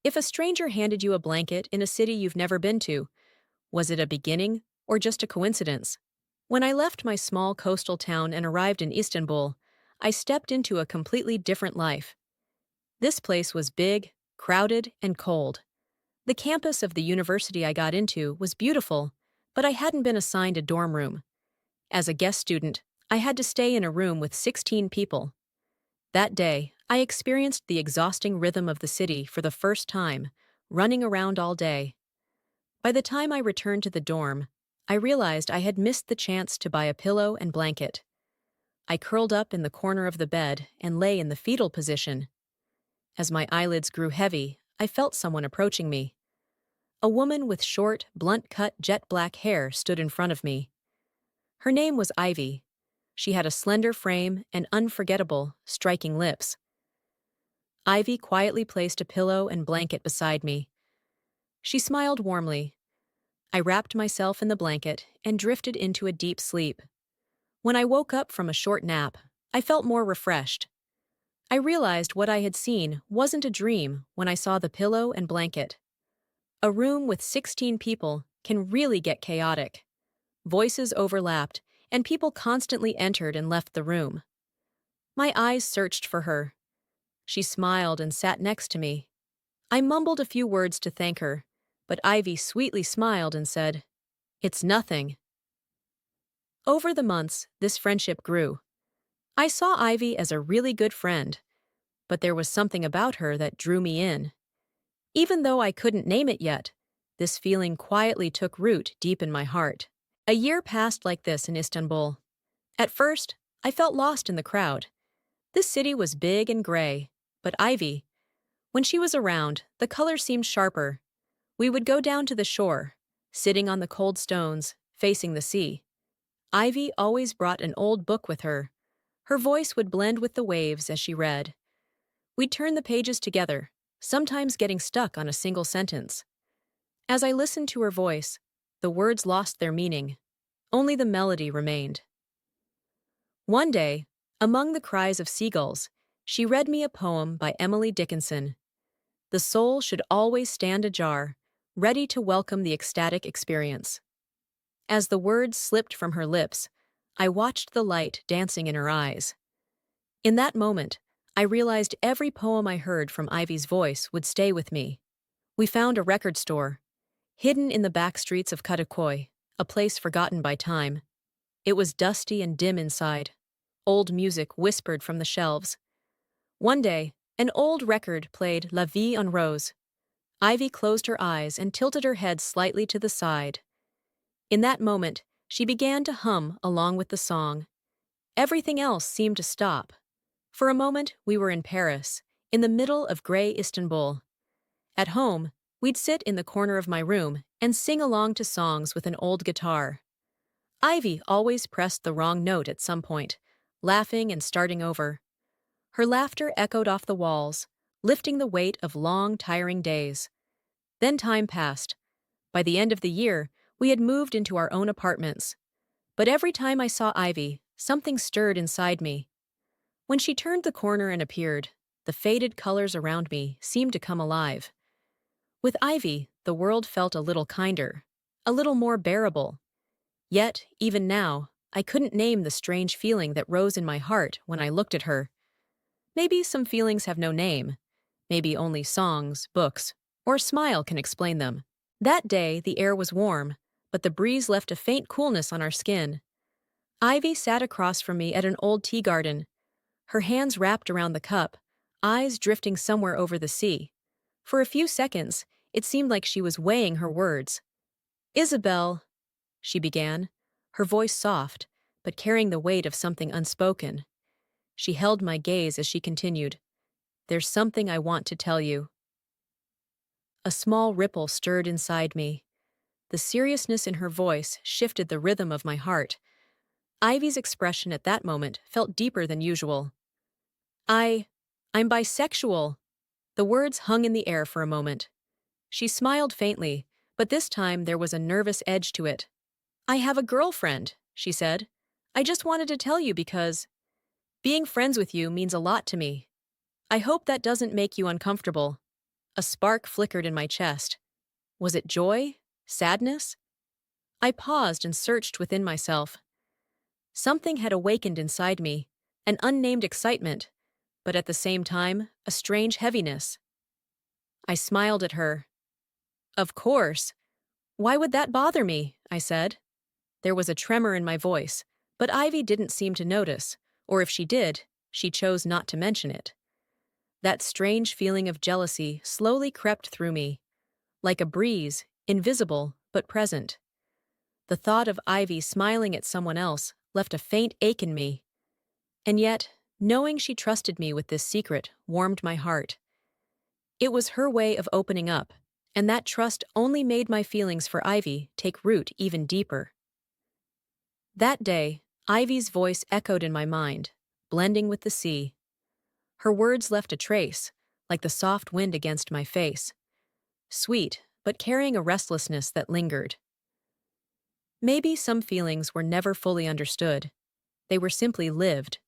If a stranger handed you a blanket in a city you've never been to, was it a beginning or just a coincidence? When I left my small coastal town and arrived in Istanbul, I stepped into a completely different life. This place was big, crowded, and cold. The campus of the university I got into was beautiful, but I hadn't been assigned a dorm room. As a guest student, I had to stay in a room with 16 people. That day, I experienced the exhausting rhythm of the city for the first time, running around all day. By the time I returned to the dorm, I realized I had missed the chance to buy a pillow and blanket. I curled up in the corner of the bed and lay in the fetal position. As my eyelids grew heavy, I felt someone approaching me. A woman with short, blunt-cut jet black hair stood in front of me. Her name was Ivy. She had a slender frame and unforgettable, striking lips. Ivy quietly placed a pillow and blanket beside me. She smiled warmly. I wrapped myself in the blanket and drifted into a deep sleep. When I woke up from a short nap, I felt more refreshed. I realized what I had seen wasn't a dream when I saw the pillow and blanket. A room with 16 people can really get chaotic. Voices overlapped, and people constantly entered and left the room. My eyes searched for her. She smiled and sat next to me. I mumbled a few words to thank her, but Ivy sweetly smiled and said, "It's nothing." Over the months, this friendship grew. I saw Ivy as a really good friend, but there was something about her that drew me in. Even though I couldn't name it yet, this feeling quietly took root deep in my heart. A year passed like this in Istanbul. At first, I felt lost in the crowd. This city was big and gray, but Ivy, when she was around, the color seemed sharper. We would go down to the shore, sitting on the cold stones, facing the sea. Ivy always brought an old book with her. Her voice would blend with the waves as she read. We'd turn the pages together, sometimes getting stuck on a single sentence. As I listened to her voice, the words lost their meaning. Only the melody remained. One day, among the cries of seagulls, she read me a poem by Emily Dickinson. The soul should always stand ajar, ready to welcome the ecstatic experience. As the words slipped from her lips, I watched the light dancing in her eyes. In that moment, I realized every poem I heard from Ivy's voice would stay with me. We found a record store, hidden in the back streets of Kadıköy, a place forgotten by time. It was dusty and dim inside. Old music whispered from the shelves. One day, an old record played La Vie en Rose. Ivy closed her eyes and tilted her head slightly to the side. In that moment, she began to hum along with the song. Everything else seemed to stop. For a moment, we were in Paris, in the middle of gray Istanbul. At home, we'd sit in the corner of my room and sing along to songs with an old guitar. Ivy always pressed the wrong note at some point, laughing and starting over. Her laughter echoed off the walls, lifting the weight of long, tiring days. Then time passed. By the end of the year, we had moved into our own apartments. But every time I saw Ivy, something stirred inside me. When she turned the corner and appeared, the faded colors around me seemed to come alive. With Ivy, the world felt a little kinder, a little more bearable. Yet, even now, I couldn't name the strange feeling that rose in my heart when I looked at her. Maybe some feelings have no name. Maybe only songs, books, or a smile can explain them. That day, the air was warm, but the breeze left a faint coolness on our skin. Ivy sat across from me at an old tea garden, her hands wrapped around the cup, eyes drifting somewhere over the sea. For a few seconds, it seemed like she was weighing her words. "Isabel," she began, her voice soft, but carrying the weight of something unspoken. She held my gaze as she continued, "There's something I want to tell you." A small ripple stirred inside me. The seriousness in her voice shifted the rhythm of my heart. Ivy's expression at that moment felt deeper than usual. I'm bisexual." The words hung in the air for a moment. She smiled faintly, but this time there was a nervous edge to it. "I have a girlfriend," she said. "I just wanted to tell you because being friends with you means a lot to me. I hope that doesn't make you uncomfortable." A spark flickered in my chest. Was it joy? Sadness? I paused and searched within myself. Something had awakened inside me, an unnamed excitement, but at the same time, a strange heaviness. I smiled at her. Of course. Why would that bother me? I said. There was a tremor in my voice, but Ivy didn't seem to notice, or if she did, she chose not to mention it. That strange feeling of jealousy slowly crept through me, like a breeze, invisible but present. The thought of Ivy smiling at someone else left a faint ache in me. And yet, knowing she trusted me with this secret warmed my heart. It was her way of opening up, and that trust only made my feelings for Ivy take root even deeper. That day, Ivy's voice echoed in my mind, blending with the sea. Her words left a trace, like the soft wind against my face. Sweet, but carrying a restlessness that lingered. Maybe some feelings were never fully understood. They were simply lived,